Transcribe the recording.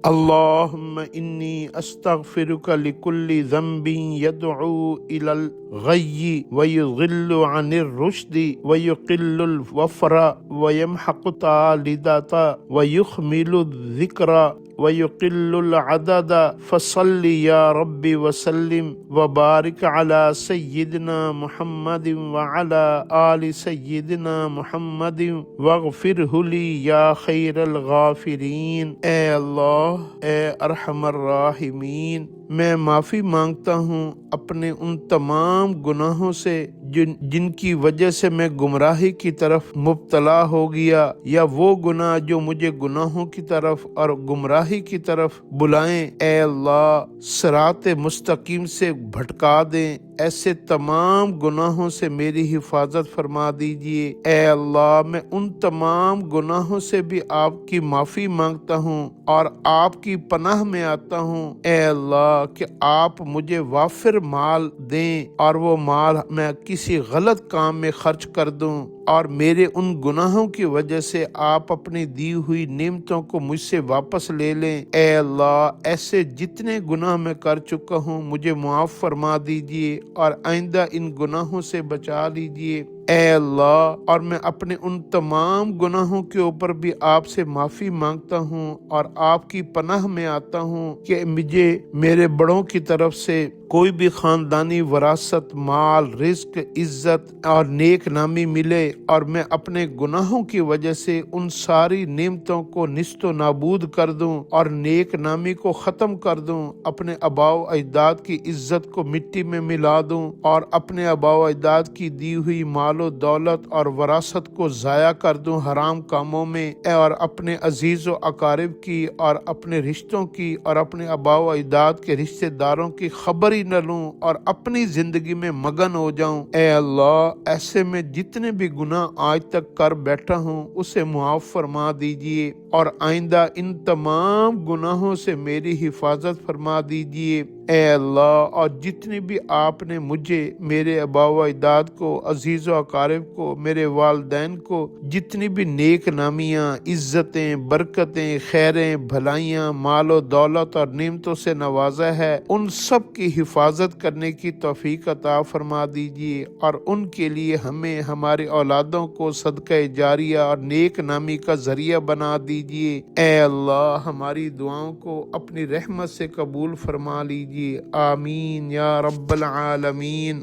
اللهم إني أستغفرك لكل ذنب يدعو إلى الغي ويضل عن الرشد ويقل الوفر ويمحق الطالدة ويخمل الذكر ويقل العدد فصل يا رب وسلم وبارك على سيدنا محمد وعلى آل سيدنا محمد واغفره لي يا خير الغافرين۔ اے اللہ، اے ارحم الراحمین، میں معافی مانگتا ہوں اپنے ان تمام گناہوں سے جن کی وجہ سے میں گمراہی کی طرف مبتلا ہو گیا، یا وہ گناہ جو مجھے گناہوں کی طرف اور گمراہی کی طرف بلائیں۔ اے اللہ، صراط مستقیم سے بھٹکا دیں، ایسے تمام گناہوں سے میری حفاظت فرما دیجئے۔ اے اللہ، میں ان تمام گناہوں سے بھی آپ کی معافی مانگتا ہوں اور آپ کی پناہ میں آتا ہوں۔ اے اللہ کہ آپ مجھے وافر مال دیں اور وہ مال میں کسی غلط کام میں خرچ کر دوں، اور میرے ان گناہوں کی وجہ سے آپ اپنی دی ہوئی نعمتوں کو مجھ سے واپس لے لیں۔ اے اللہ، ایسے جتنے گناہ میں کر چکا ہوں مجھے معاف فرما دیجئے اور آئندہ ان گناہوں سے بچا لیجئے۔ اے اللہ، اور میں اپنے ان تمام گناہوں کے اوپر بھی آپ سے معافی مانگتا ہوں اور آپ کی پناہ میں آتا ہوں کہ مجھے میرے بڑوں کی طرف سے کوئی بھی خاندانی وراثت، مال، رزق، عزت اور نیک نامی ملے، اور میں اپنے گناہوں کی وجہ سے ان ساری نعمتوں کو نیست و نابود کر دوں اور نیک نامی کو ختم کر دوں، اپنے آباء و اجداد کی عزت کو مٹی میں ملا دوں اور اپنے آباء و اجداد کی دی ہوئی مال و دولت اور وراثت کو ضائع کر دوں حرام کاموں میں، اور اپنے عزیز و اقارب کی اور اپنے رشتوں کی اور اپنے آباء و اجداد کے رشتہ داروں کی خبر نہ لوں اور اپنی زندگی میں مگن ہو جاؤں۔ اے اللہ، ایسے میں جتنے بھی گناہ آج تک کر بیٹھا ہوں اسے معاف فرما دیجئے اور آئندہ ان تمام گناہوں سے میری حفاظت فرما دیجئے۔ اے اللہ، اور جتنی بھی آپ نے مجھے، میرے آباء و اجداد کو، عزیز و اقارب کو، میرے والدین کو جتنی بھی نیک نامیاں، عزتیں، برکتیں، خیریں، بھلائیاں، مال و دولت اور نعمتوں سے نوازا ہے، ان سب کی حفاظت کرنے کی توفیق عطا فرما دیجئے اور ان کے لیے ہمیں، ہماری اولادوں کو صدقہ جاریہ اور نیک نامی کا ذریعہ بنا دیجئے۔ اے اللہ، ہماری دعاؤں کو اپنی رحمت سے قبول فرما لیجئے۔ آمین یا رب العالمین۔